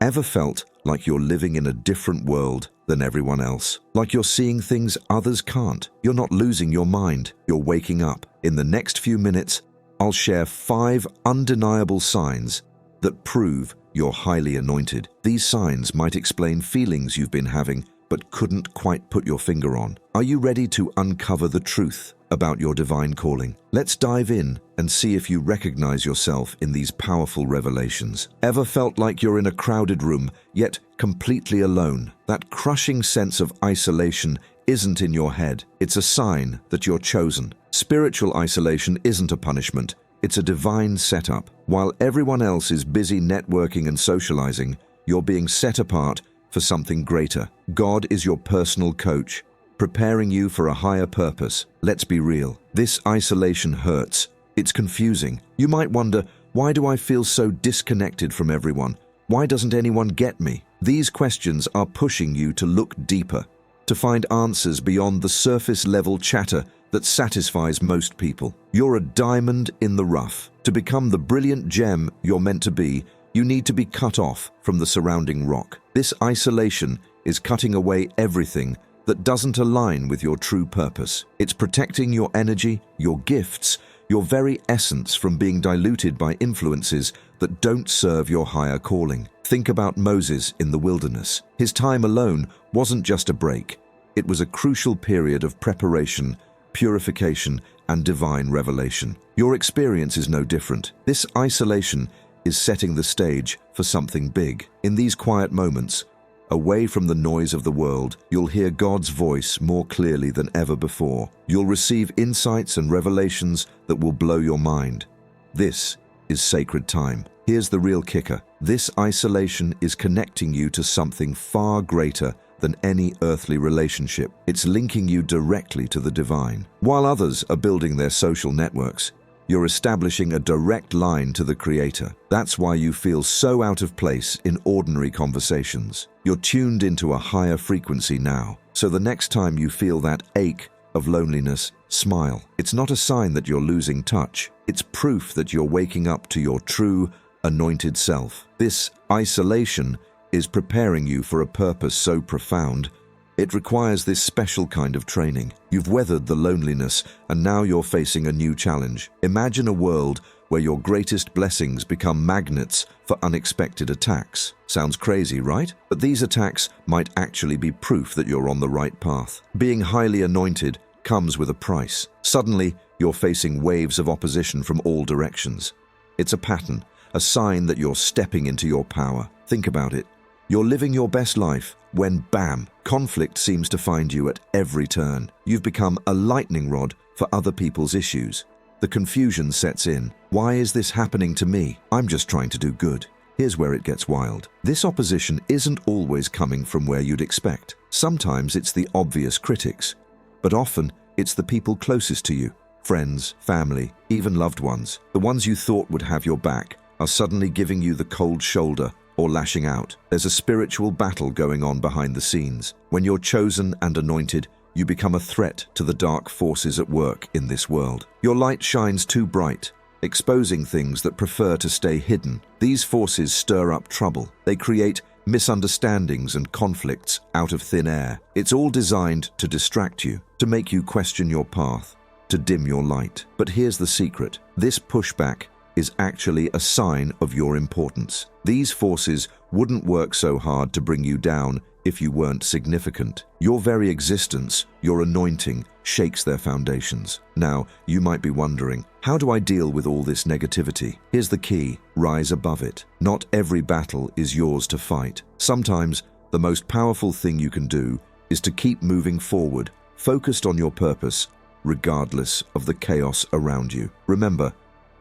Ever felt like you're living in a different world than everyone else? Like you're seeing things others can't? You're not losing your mind, you're waking up. In the next few minutes, I'll share 5 undeniable signs that prove you're highly anointed. These signs might explain feelings you've been having but couldn't quite put your finger on. Are you ready to uncover the truth about your divine calling? Let's dive in and see if you recognize yourself in these powerful revelations. Ever felt like you're in a crowded room, yet completely alone? That crushing sense of isolation isn't in your head. It's a sign that you're chosen. Spiritual isolation isn't a punishment. It's a divine setup. While everyone else is busy networking and socializing, you're being set apart for something greater. God is your personal coach, preparing you for a higher purpose. Let's be real. This isolation hurts. It's confusing. You might wonder, why do I feel so disconnected from everyone? Why doesn't anyone get me? These questions are pushing you to look deeper, to find answers beyond the surface-level chatter that satisfies most people. You're a diamond in the rough. To become the brilliant gem you're meant to be, you need to be cut off from the surrounding rock. This isolation is cutting away everything that doesn't align with your true purpose. It's protecting your energy, your gifts, your very essence from being diluted by influences that don't serve your higher calling. Think about Moses in the wilderness. His time alone wasn't just a break. It was a crucial period of preparation, purification, and divine revelation. Your experience is no different. This isolation is setting the stage for something big. In these quiet moments, away from the noise of the world, you'll hear God's voice more clearly than ever before. You'll receive insights and revelations that will blow your mind. This is sacred time. Here's the real kicker. This isolation is connecting you to something far greater than any earthly relationship. It's linking you directly to the divine. While others are building their social networks, you're establishing a direct line to the Creator. That's why you feel so out of place in ordinary conversations. You're tuned into a higher frequency now. So the next time you feel that ache of loneliness, smile. It's not a sign that you're losing touch. It's proof that you're waking up to your true, anointed self. This isolation is preparing you for a purpose so profound, it requires this special kind of training. You've weathered the loneliness, and now you're facing a new challenge. Imagine a world where your greatest blessings become magnets for unexpected attacks. Sounds crazy, right? But these attacks might actually be proof that you're on the right path. Being highly anointed comes with a price. Suddenly, you're facing waves of opposition from all directions. It's a pattern, a sign that you're stepping into your power. Think about it. You're living your best life when, bam, conflict seems to find you at every turn. You've become a lightning rod for other people's issues. The confusion sets in. Why is this happening to me? I'm just trying to do good. Here's where it gets wild. This opposition isn't always coming from where you'd expect. Sometimes it's the obvious critics, but often it's the people closest to you. Friends, family, even loved ones. The ones you thought would have your back are suddenly giving you the cold shoulder or lashing out. There's a spiritual battle going on behind the scenes. When you're chosen and anointed, you become a threat to the dark forces at work in this world. Your light shines too bright, exposing things that prefer to stay hidden. These forces stir up trouble. They create misunderstandings and conflicts out of thin air. It's all designed to distract you, to make you question your path, to dim your light. But here's the secret. This pushback is actually a sign of your importance. These forces wouldn't work so hard to bring you down if you weren't significant. Your very existence, your anointing, shakes their foundations. Now, you might be wondering, how do I deal with all this negativity? Here's the key: rise above it. Not every battle is yours to fight. Sometimes, the most powerful thing you can do is to keep moving forward, focused on your purpose, regardless of the chaos around you. Remember,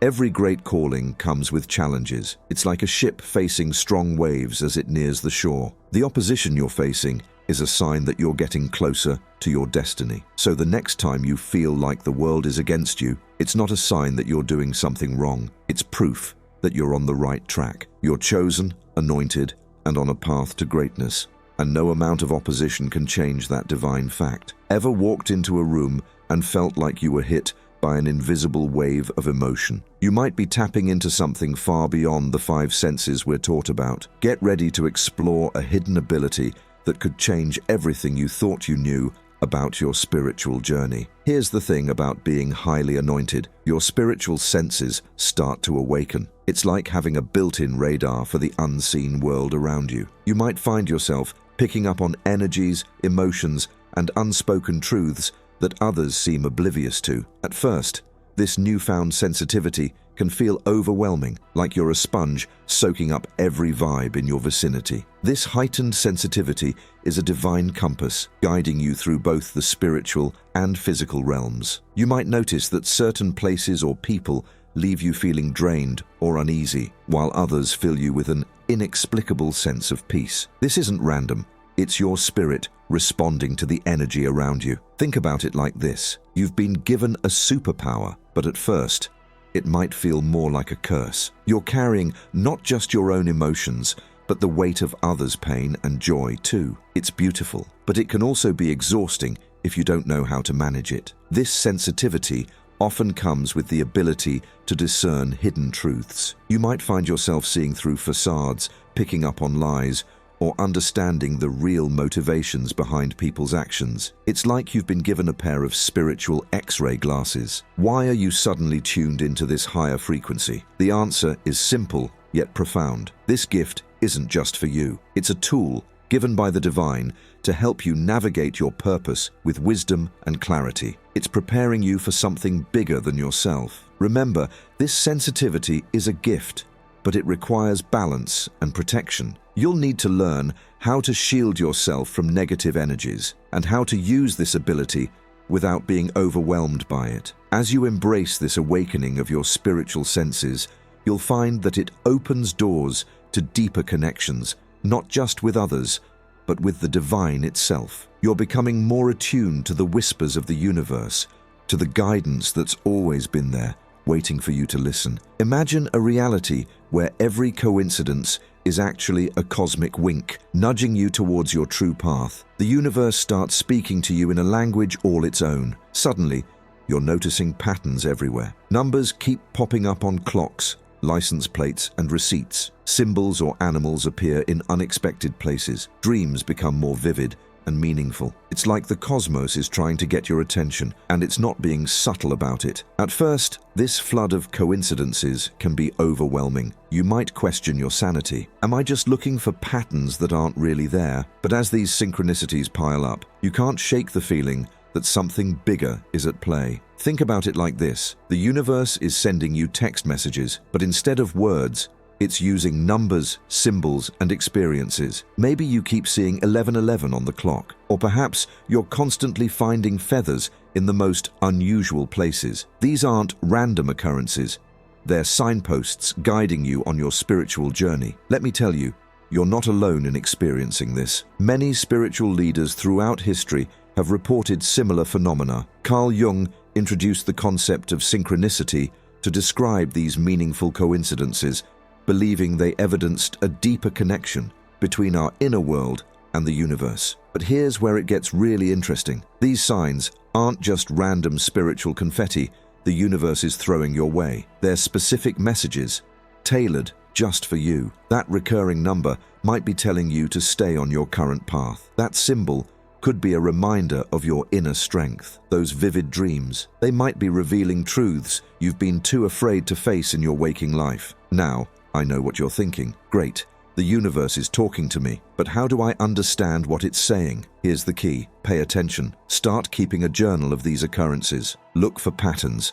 every great calling comes with challenges. It's like a ship facing strong waves as it nears the shore. The opposition you're facing is a sign that you're getting closer to your destiny. So the next time you feel like the world is against you, it's not a sign that you're doing something wrong. It's proof that you're on the right track. You're chosen, anointed, and on a path to greatness. And no amount of opposition can change that divine fact. Ever walked into a room and felt like you were hit by an invisible wave of emotion. You might be tapping into something far beyond the five senses we're taught about. Get ready to explore a hidden ability that could change everything you thought you knew about your spiritual journey. Here's the thing about being highly anointed. Your spiritual senses start to awaken. It's like having a built-in radar for the unseen world around you. You might find yourself picking up on energies, emotions, and unspoken truths that others seem oblivious to. At first, this newfound sensitivity can feel overwhelming, like you're a sponge soaking up every vibe in your vicinity. This heightened sensitivity is a divine compass guiding you through both the spiritual and physical realms. You might notice that certain places or people leave you feeling drained or uneasy, while others fill you with an inexplicable sense of peace. This isn't random. It's your spirit responding to the energy around you. Think about it like this. You've been given a superpower, but at first, it might feel more like a curse. You're carrying not just your own emotions, but the weight of others' pain and joy too. It's beautiful, but it can also be exhausting if you don't know how to manage it. This sensitivity often comes with the ability to discern hidden truths. You might find yourself seeing through facades, picking up on lies, or understanding the real motivations behind people's actions. It's like you've been given a pair of spiritual X-ray glasses. Why are you suddenly tuned into this higher frequency? The answer is simple, yet profound. This gift isn't just for you. It's a tool given by the divine to help you navigate your purpose with wisdom and clarity. It's preparing you for something bigger than yourself. Remember, this sensitivity is a gift, but it requires balance and protection. You'll need to learn how to shield yourself from negative energies and how to use this ability without being overwhelmed by it. As you embrace this awakening of your spiritual senses, you'll find that it opens doors to deeper connections, not just with others, but with the divine itself. You're becoming more attuned to the whispers of the universe, to the guidance that's always been there, waiting for you to listen. Imagine a reality where every coincidence is actually a cosmic wink, nudging you towards your true path. The universe starts speaking to you in a language all its own. Suddenly, you're noticing patterns everywhere. Numbers keep popping up on clocks, license plates, and receipts. Symbols or animals appear in unexpected places. Dreams become more vivid and meaningful. It's like the cosmos is trying to get your attention, and it's not being subtle about it. At first, this flood of coincidences can be overwhelming. You might question your sanity. Am I just looking for patterns that aren't really there? But as these synchronicities pile up, you can't shake the feeling that something bigger is at play. Think about it like this. The universe is sending you text messages, but instead of words, it's using numbers, symbols, and experiences. Maybe you keep seeing 11:11 on the clock, or perhaps you're constantly finding feathers in the most unusual places. These aren't random occurrences. They're signposts guiding you on your spiritual journey. Let me tell you, you're not alone in experiencing this. Many spiritual leaders throughout history have reported similar phenomena. Carl Jung introduced the concept of synchronicity to describe these meaningful coincidences, believing they evidenced a deeper connection between our inner world and the universe. But here's where it gets really interesting. These signs aren't just random spiritual confetti the universe is throwing your way. They're specific messages, tailored just for you. That recurring number might be telling you to stay on your current path. That symbol could be a reminder of your inner strength. Those vivid dreams, they might be revealing truths you've been too afraid to face in your waking life. Now, I know what you're thinking. Great, the universe is talking to me, but how do I understand what it's saying? Here's the key. Pay attention. Start keeping a journal of these occurrences. Look for patterns.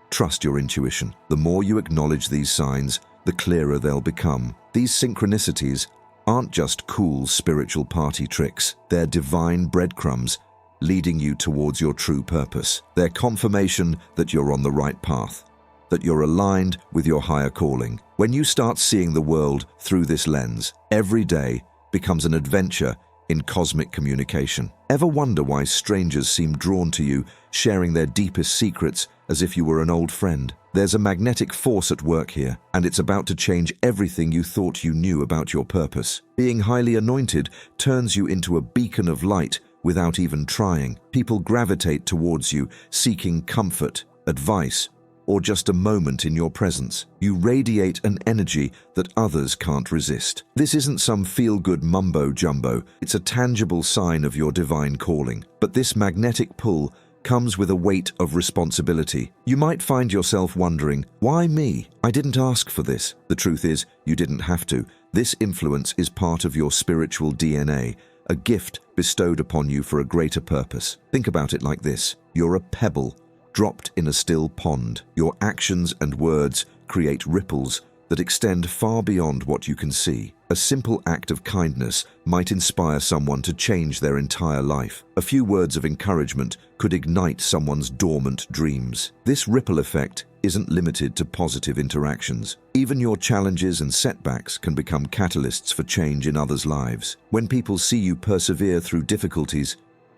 Trust your intuition. The more you acknowledge these signs, the clearer they'll become. These synchronicities aren't just cool spiritual party tricks. They're divine breadcrumbs leading you towards your true purpose. They're confirmation that you're on the right path, that you're aligned with your higher calling. When you start seeing the world through this lens, every day becomes an adventure in cosmic communication. Ever wonder why strangers seem drawn to you, sharing their deepest secrets as if you were an old friend? There's a magnetic force at work here, and it's about to change everything you thought you knew about your purpose. Being highly anointed turns you into a beacon of light without even trying. People gravitate towards you, seeking comfort, advice, or just a moment in your presence. You radiate an energy that others can't resist. This isn't some feel-good mumbo-jumbo. It's a tangible sign of your divine calling. But this magnetic pull comes with a weight of responsibility. You might find yourself wondering, why me? I didn't ask for this. The truth is, you didn't have to. This influence is part of your spiritual DNA, a gift bestowed upon you for a greater purpose. Think about it like this. You're a pebble dropped in a still pond. Your actions and words create ripples that extend far beyond what you can see. A simple act of kindness might inspire someone to change their entire life. A few words of encouragement could ignite someone's dormant dreams. This ripple effect isn't limited to positive interactions. Even your challenges and setbacks can become catalysts for change in others' lives. When people see you persevere through difficulties,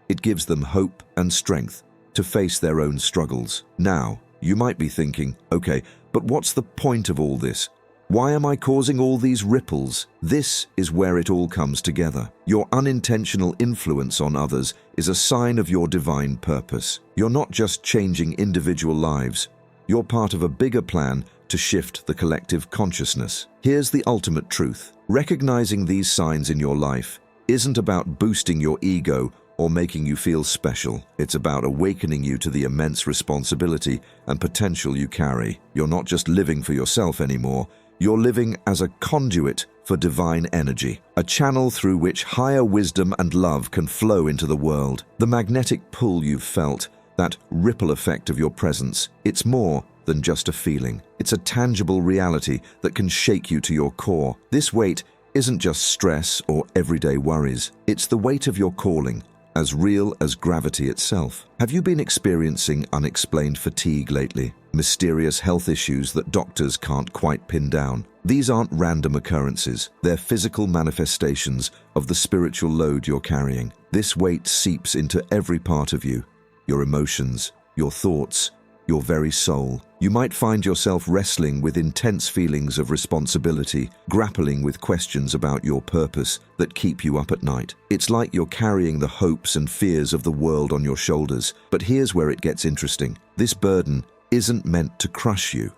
it gives them hope and strength to face their own struggles. Now, you might be thinking, okay, but what's the point of all this? Why am I causing all these ripples? This is where it all comes together. Your unintentional influence on others is a sign of your divine purpose. You're not just changing individual lives. You're part of a bigger plan to shift the collective consciousness. Here's the ultimate truth. Recognizing these signs in your life isn't about boosting your ego or making you feel special. It's about awakening you to the immense responsibility and potential you carry. You're not just living for yourself anymore. You're living as a conduit for divine energy, a channel through which higher wisdom and love can flow into the world. The magnetic pull you've felt, that ripple effect of your presence, it's more than just a feeling. It's a tangible reality that can shake you to your core. This weight isn't just stress or everyday worries. It's the weight of your calling, as real as gravity itself. Have you been experiencing unexplained fatigue lately? Mysterious health issues that doctors can't quite pin down? These aren't random occurrences. They're physical manifestations of the spiritual load you're carrying. This weight seeps into every part of you, your emotions, your thoughts, your very soul. You might find yourself wrestling with intense feelings of responsibility, grappling with questions about your purpose that keep you up at night. It's like you're carrying the hopes and fears of the world on your shoulders. But here's where it gets interesting. This burden isn't meant to crush you.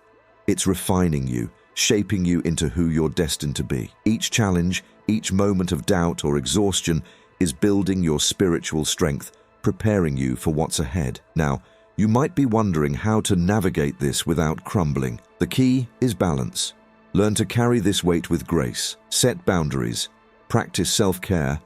It's refining you, shaping you into who you're destined to be. Each challenge, each moment of doubt or exhaustion is building your spiritual strength, preparing you for what's ahead. Now, you might be wondering how to navigate this without crumbling. The key is balance. Learn to carry this weight with grace, set boundaries, practice self-care,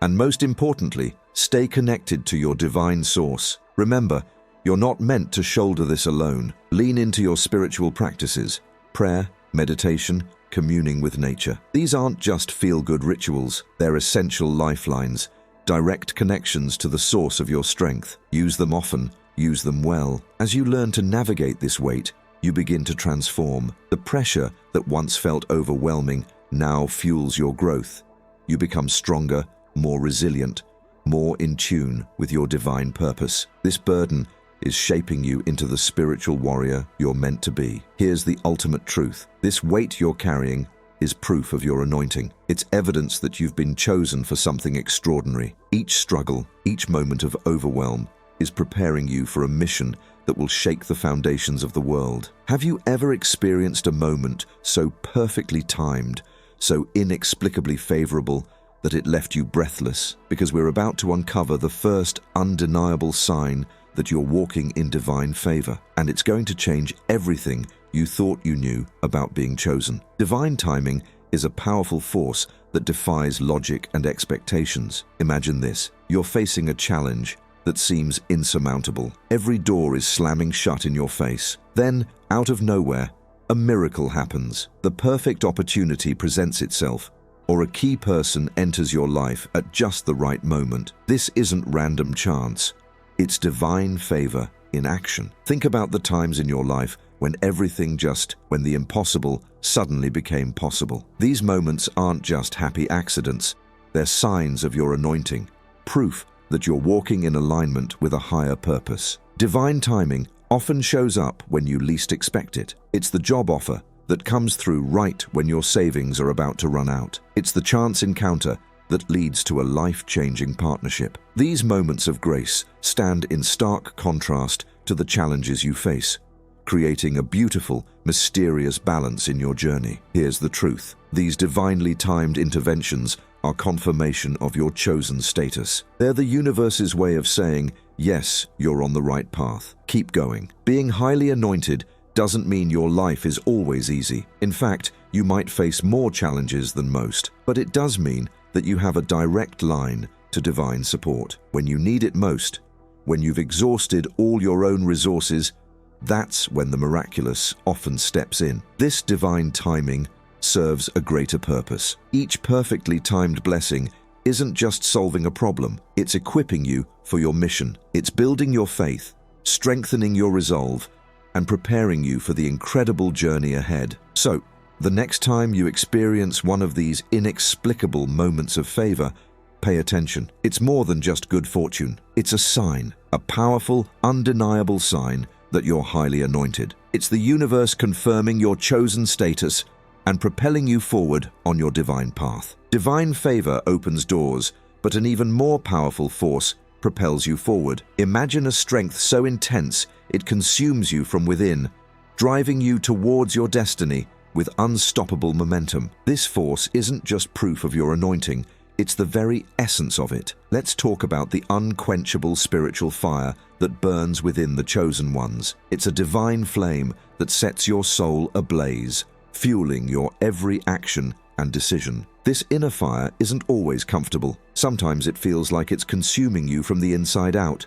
and most importantly, stay connected to your divine source. Remember, you're not meant to shoulder this alone. Lean into your spiritual practices, prayer, meditation, communing with nature. These aren't just feel-good rituals. They're essential lifelines, direct connections to the source of your strength. Use them often. Use them well. As you learn to navigate this weight, you begin to transform. The pressure that once felt overwhelming now fuels your growth. You become stronger, more resilient, more in tune with your divine purpose. This burden is shaping you into the spiritual warrior you're meant to be. Here's the ultimate truth. This weight you're carrying is proof of your anointing. It's evidence that you've been chosen for something extraordinary. Each struggle, each moment of overwhelm, is preparing you for a mission that will shake the foundations of the world. Have you ever experienced a moment so perfectly timed, so inexplicably favorable, that it left you breathless? Because we're about to uncover the first undeniable sign that you're walking in divine favor, and it's going to change everything you thought you knew about being chosen. Divine timing is a powerful force that defies logic and expectations. Imagine this. You're facing a challenge that seems insurmountable. Every door is slamming shut in your face. Then, out of nowhere, a miracle happens. The perfect opportunity presents itself, or a key person enters your life at just the right moment. This isn't random chance. It's divine favor in action. Think about the times in your life when when the impossible suddenly became possible. These moments aren't just happy accidents. They're signs of your anointing, proof that you're walking in alignment with a higher purpose. Divine timing often shows up when you least expect it. It's the job offer that comes through right when your savings are about to run out. It's the chance encounter that leads to a life-changing partnership. These moments of grace stand in stark contrast to the challenges you face, creating a beautiful, mysterious balance in your journey. Here's the truth. These divinely timed interventions are confirmation of your chosen status. They're the universe's way of saying, yes, you're on the right path. Keep going. Being highly anointed doesn't mean your life is always easy. In fact, you might face more challenges than most, but it does mean that you have a direct line to divine support. When you need it most, when you've exhausted all your own resources, that's when the miraculous often steps in. This divine timing serves a greater purpose. Each perfectly timed blessing isn't just solving a problem, it's equipping you for your mission. It's building your faith, strengthening your resolve, and preparing you for the incredible journey ahead. So, the next time you experience one of these inexplicable moments of favor, pay attention. It's more than just good fortune. It's a sign, a powerful, undeniable sign that you're highly anointed. It's the universe confirming your chosen status and propelling you forward on your divine path. Divine favor opens doors, but an even more powerful force propels you forward. Imagine a strength so intense it consumes you from within, driving you towards your destiny with unstoppable momentum. This force isn't just proof of your anointing, it's the very essence of it. Let's talk about the unquenchable spiritual fire that burns within the chosen ones. It's a divine flame that sets your soul ablaze, fueling your every action and decision. This inner fire isn't always comfortable. Sometimes it feels like it's consuming you from the inside out,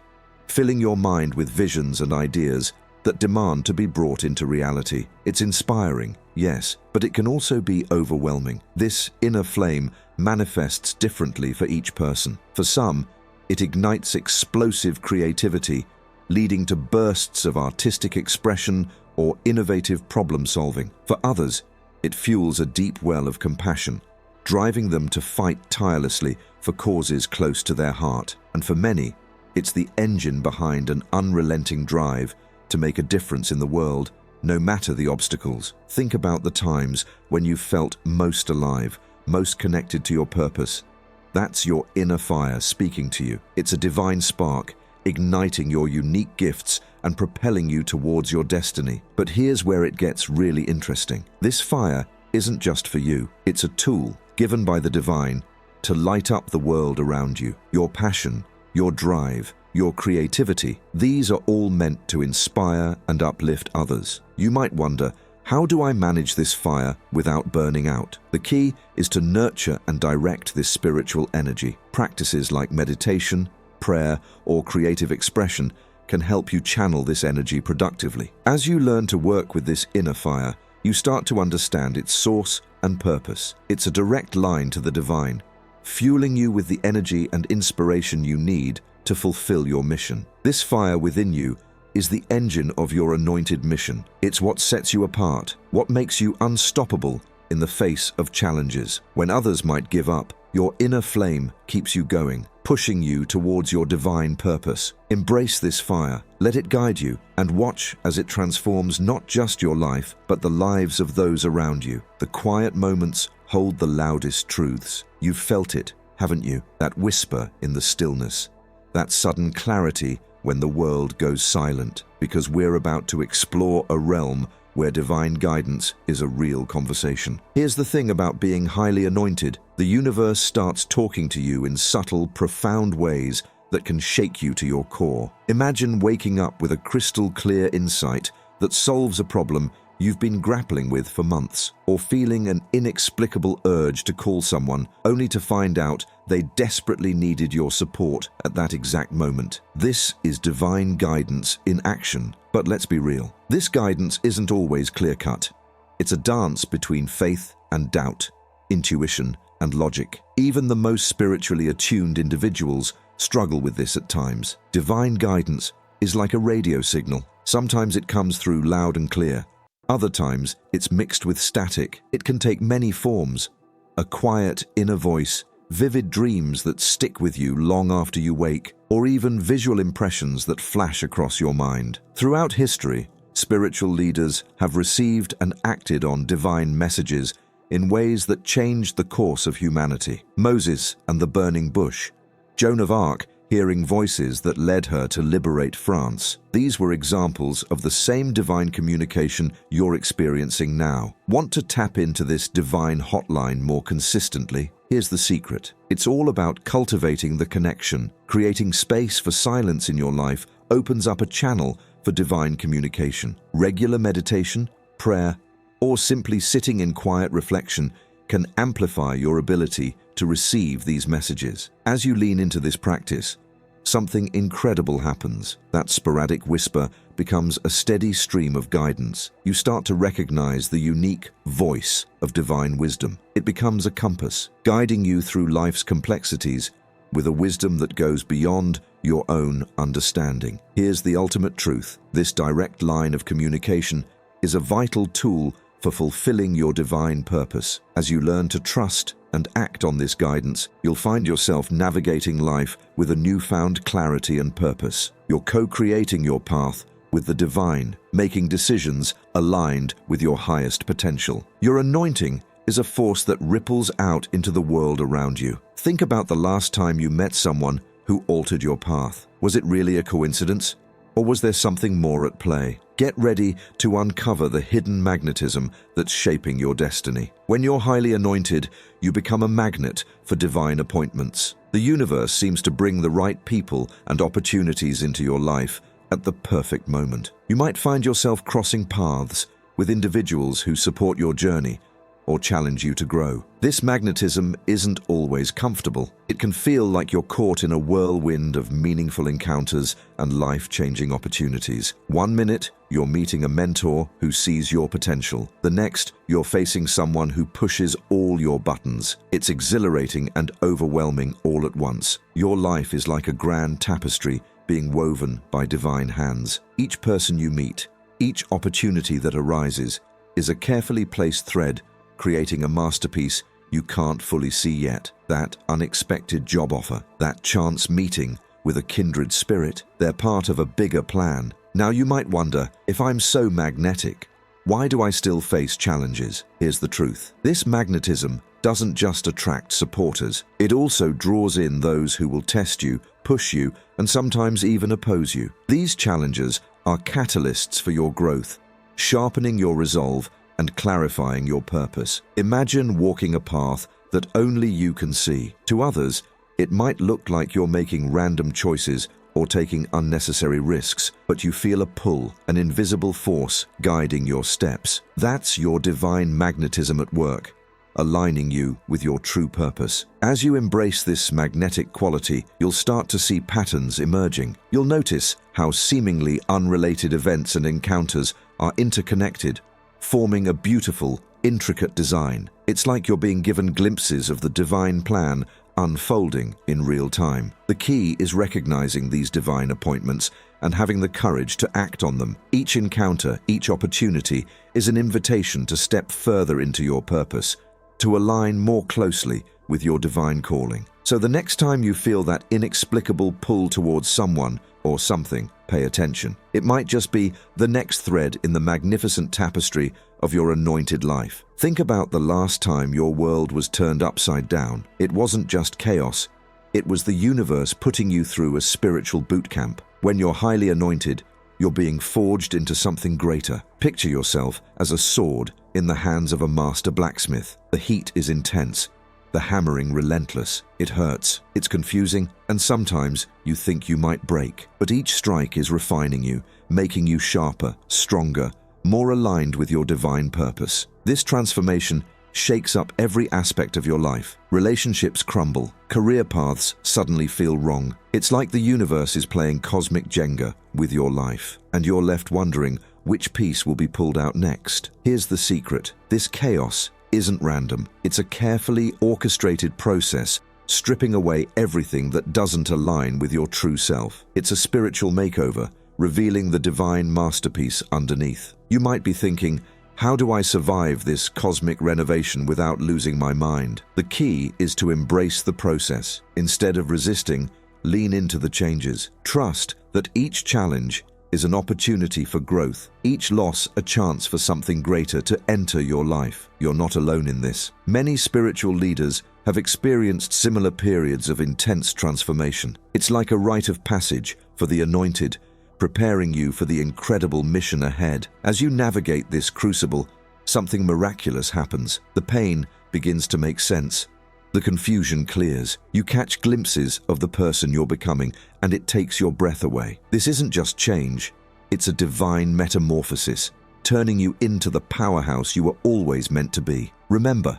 filling your mind with visions and ideas that demand to be brought into reality. It's inspiring, yes, but it can also be overwhelming. This inner flame manifests differently for each person. For some, it ignites explosive creativity, leading to bursts of artistic expression or innovative problem solving. For others, it fuels a deep well of compassion, driving them to fight tirelessly for causes close to their heart. And for many, it's the engine behind an unrelenting drive to make a difference in the world, no matter the obstacles. Think about the times when you felt most alive, most connected to your purpose. That's your inner fire speaking to you. It's a divine spark, igniting your unique gifts and propelling you towards your destiny. But here's where it gets really interesting. This fire isn't just for you. It's a tool given by the divine to light up the world around you. Your passion, your drive, your creativity, these are all meant to inspire and uplift others. You might wonder, how do I manage this fire without burning out? The key is to nurture and direct this spiritual energy. Practices like meditation, prayer, or creative expression can help you channel this energy productively. As you learn to work with this inner fire, you start to understand its source and purpose. It's a direct line to the divine, fueling you with the energy and inspiration you need to fulfill your mission. This fire within you is the engine of your anointed mission. It's what sets you apart, what makes you unstoppable in the face of challenges. When others might give up, your inner flame keeps you going, pushing you towards your divine purpose. Embrace this fire, let it guide you, and watch as it transforms not just your life, but the lives of those around you. The quiet moments hold the loudest truths. You've felt it, haven't you? That whisper in the stillness, that sudden clarity when the world goes silent, because we're about to explore a realm where divine guidance is a real conversation. Here's the thing about being highly anointed. The universe starts talking to you in subtle, profound ways that can shake you to your core. Imagine waking up with a crystal clear insight that solves a problem you've been grappling with for months, or feeling an inexplicable urge to call someone only to find out they desperately needed your support at that exact moment. This is divine guidance in action. But let's be real. This guidance isn't always clear-cut. It's a dance between faith and doubt, intuition and logic. Even the most spiritually attuned individuals struggle with this at times. Divine guidance is like a radio signal. Sometimes it comes through loud and clear. Other times, it's mixed with static. It can take many forms. A quiet inner voice, vivid dreams that stick with you long after you wake, or even visual impressions that flash across your mind. Throughout history, spiritual leaders have received and acted on divine messages in ways that changed the course of humanity. Moses and the burning bush, Joan of Arc hearing voices that led her to liberate France. These were examples of the same divine communication you're experiencing now. Want to tap into this divine hotline more consistently? Here's the secret. It's all about cultivating the connection. Creating space for silence in your life opens up a channel for divine communication. Regular meditation, prayer, or simply sitting in quiet reflection can amplify your ability to receive these messages. As you lean into this practice, something incredible happens. That sporadic whisper becomes a steady stream of guidance. You start to recognize the unique voice of divine wisdom. It becomes a compass, guiding you through life's complexities with a wisdom that goes beyond your own understanding. Here's the ultimate truth. This direct line of communication is a vital tool for fulfilling your divine purpose. As you learn to trust and act on this guidance, you'll find yourself navigating life with a newfound clarity and purpose. You're co-creating your path with the divine, making decisions aligned with your highest potential. Your anointing is a force that ripples out into the world around you. Think about the last time you met someone who altered your path. Was it really a coincidence? Or was there something more at play? Get ready to uncover the hidden magnetism that's shaping your destiny. When you're highly anointed, you become a magnet for divine appointments. The universe seems to bring the right people and opportunities into your life at the perfect moment. You might find yourself crossing paths with individuals who support your journey or challenge you to grow. This magnetism isn't always comfortable. It can feel like you're caught in a whirlwind of meaningful encounters and life-changing opportunities. One minute, you're meeting a mentor who sees your potential. The next, you're facing someone who pushes all your buttons. It's exhilarating and overwhelming all at once. Your life is like a grand tapestry being woven by divine hands. Each person you meet, each opportunity that arises, is a carefully placed thread creating a masterpiece you can't fully see yet. That unexpected job offer, that chance meeting with a kindred spirit, they're part of a bigger plan. Now you might wonder, if I'm so magnetic, why do I still face challenges? Here's the truth. This magnetism doesn't just attract supporters, it also draws in those who will test you, push you, and sometimes even oppose you. These challenges are catalysts for your growth, sharpening your resolve and clarifying your purpose. Imagine walking a path that only you can see. To others, it might look like you're making random choices or taking unnecessary risks, but you feel a pull, an invisible force guiding your steps. That's your divine magnetism at work, aligning you with your true purpose. As you embrace this magnetic quality, you'll start to see patterns emerging. You'll notice how seemingly unrelated events and encounters are interconnected, forming a beautiful, intricate design. It's like you're being given glimpses of the divine plan unfolding in real time. The key is recognizing these divine appointments and having the courage to act on them. Each encounter, each opportunity is an invitation to step further into your purpose, to align more closely with your divine calling. So the next time you feel that inexplicable pull towards someone or something, pay attention. It might just be the next thread in the magnificent tapestry of your anointed life. Think about the last time your world was turned upside down. It wasn't just chaos. It was the universe putting you through a spiritual boot camp. When you're highly anointed, you're being forged into something greater. Picture yourself as a sword in the hands of a master blacksmith. The heat is intense, the hammering relentless. It hurts, it's confusing, and sometimes you think you might break. But each strike is refining you, making you sharper, stronger, more aligned with your divine purpose. This transformation shakes up every aspect of your life. Relationships crumble, career paths suddenly feel wrong. It's like the universe is playing cosmic Jenga with your life, and you're left wondering which piece will be pulled out next. Here's the secret. This chaos isn't random. It's a carefully orchestrated process, stripping away everything that doesn't align with your true self. It's a spiritual makeover, revealing the divine masterpiece underneath. You might be thinking, how do I survive this cosmic renovation without losing my mind? The key is to embrace the process. Instead of resisting, lean into the changes. Trust that each challenge is an opportunity for growth, each loss a chance for something greater to enter your life. You're not alone in this. Many spiritual leaders have experienced similar periods of intense transformation. It's like a rite of passage for the anointed, preparing you for the incredible mission ahead. As you navigate this crucible, something miraculous happens. The pain begins to make sense. The confusion clears. You catch glimpses of the person you're becoming, and it takes your breath away. This isn't just change, it's a divine metamorphosis, turning you into the powerhouse you were always meant to be. Remember,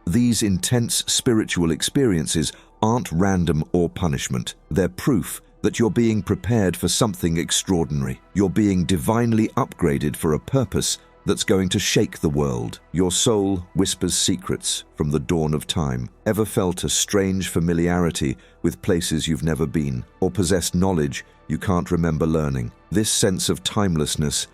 these intense spiritual experiences aren't random or punishment. They're proof that you're being prepared for something extraordinary. You're being divinely upgraded for a purpose that's going to shake the world. Your soul whispers secrets from the dawn of time. Ever felt a strange familiarity with places you've never been, or possessed knowledge you can't remember learning? This sense of timelessness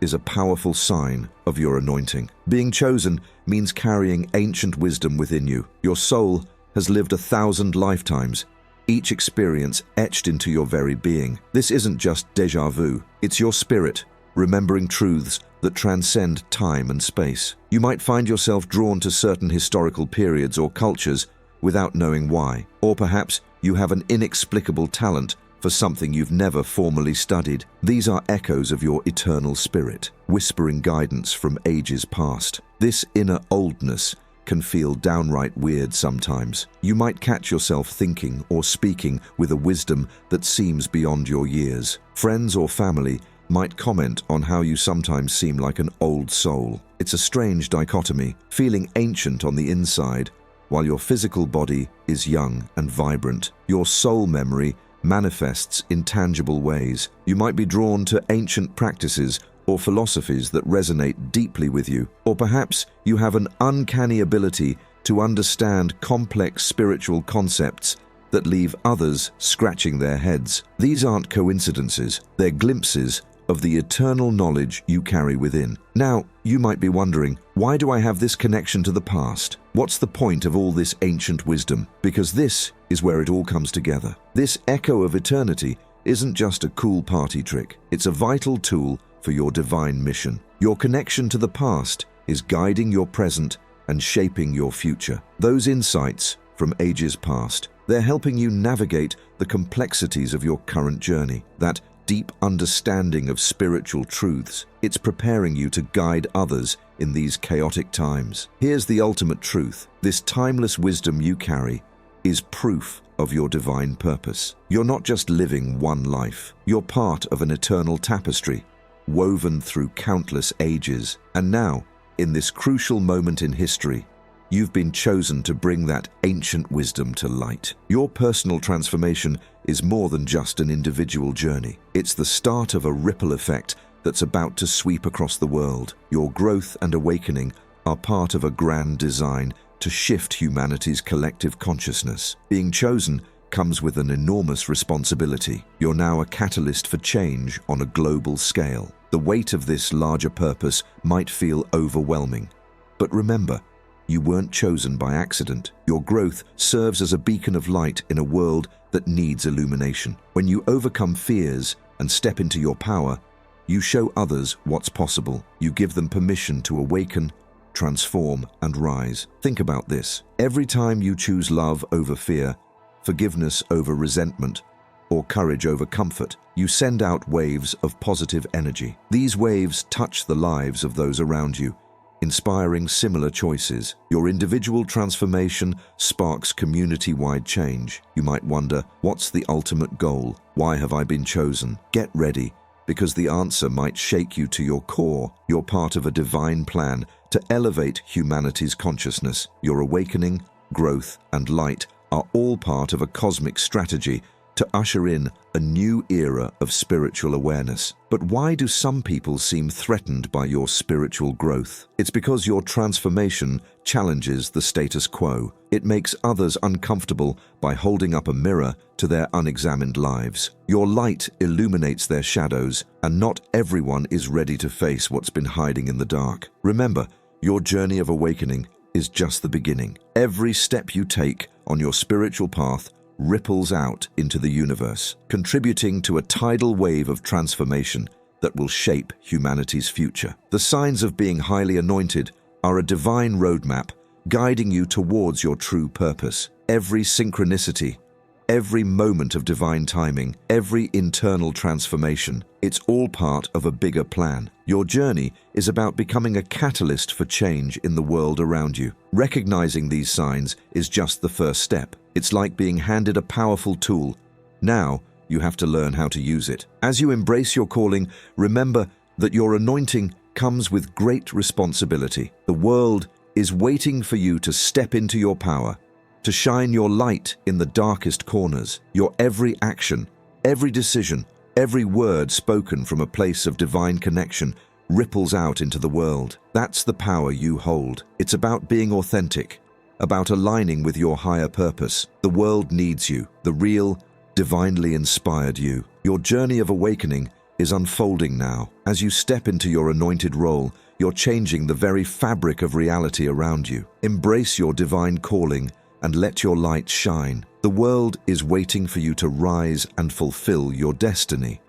is a powerful sign of your anointing. Being chosen means carrying ancient wisdom within you. Your soul has lived 1,000 lifetimes, each experience etched into your very being. This isn't just déjà vu, it's your spirit, remembering truths that transcend time and space. You might find yourself drawn to certain historical periods or cultures without knowing why. Or perhaps you have an inexplicable talent for something you've never formally studied. These are echoes of your eternal spirit, whispering guidance from ages past. This inner oldness can feel downright weird sometimes. You might catch yourself thinking or speaking with a wisdom that seems beyond your years. Friends or family might comment on how you sometimes seem like an old soul. It's a strange dichotomy, feeling ancient on the inside, while your physical body is young and vibrant. Your soul memory manifests in tangible ways. You might be drawn to ancient practices or philosophies that resonate deeply with you. Or perhaps you have an uncanny ability to understand complex spiritual concepts that leave others scratching their heads. These aren't coincidences, they're glimpses of the eternal knowledge you carry within. Now, you might be wondering, why do I have this connection to the past? What's the point of all this ancient wisdom? Because this is where it all comes together. This echo of eternity isn't just a cool party trick. It's a vital tool for your divine mission. Your connection to the past is guiding your present and shaping your future. Those insights from ages past, they're helping you navigate the complexities of your current journey. That deep understanding of spiritual truths, it's preparing you to guide others in these chaotic times. Here's the ultimate truth. This timeless wisdom you carry is proof of your divine purpose. You're not just living one life. You're part of an eternal tapestry, woven through countless ages. And now, in this crucial moment in history, you've been chosen to bring that ancient wisdom to light. Your personal transformation is more than just an individual journey. It's the start of a ripple effect that's about to sweep across the world. Your growth and awakening are part of a grand design to shift humanity's collective consciousness. Being chosen comes with an enormous responsibility. You're now a catalyst for change on a global scale. The weight of this larger purpose might feel overwhelming. But remember, you weren't chosen by accident. Your growth serves as a beacon of light in a world that needs illumination. When you overcome fears and step into your power, you show others what's possible. You give them permission to awaken, transform, and rise. Think about this. Every time you choose love over fear, forgiveness over resentment, or courage over comfort, you send out waves of positive energy. These waves touch the lives of those around you, inspiring similar choices. Your individual transformation sparks community-wide change. You might wonder, what's the ultimate goal? Why have I been chosen? Get ready, because the answer might shake you to your core. You're part of a divine plan to elevate humanity's consciousness. Your awakening, growth, and light are all part of a cosmic strategy to usher in a new era of spiritual awareness. But why do some people seem threatened by your spiritual growth? It's because your transformation challenges the status quo. It makes others uncomfortable by holding up a mirror to their unexamined lives. Your light illuminates their shadows, and not everyone is ready to face what's been hiding in the dark. Remember, your journey of awakening is just the beginning. Every step you take on your spiritual path ripples out into the universe, contributing to a tidal wave of transformation that will shape humanity's future. The signs of being highly anointed are a divine roadmap guiding you towards your true purpose. Every synchronicity, every moment of divine timing, every internal transformation, it's all part of a bigger plan. Your journey is about becoming a catalyst for change in the world around you. Recognizing these signs is just the first step. It's like being handed a powerful tool. Now, you have to learn how to use it. As you embrace your calling, remember that your anointing comes with great responsibility. The world is waiting for you to step into your power, to shine your light in the darkest corners. Your every action, every decision, every word spoken from a place of divine connection ripples out into the world. That's the power you hold. It's about being authentic, about aligning with your higher purpose. The world needs you, the real, divinely inspired you. Your journey of awakening is unfolding now. As you step into your anointed role, you're changing the very fabric of reality around you. Embrace your divine calling and let your light shine. The world is waiting for you to rise and fulfill your destiny.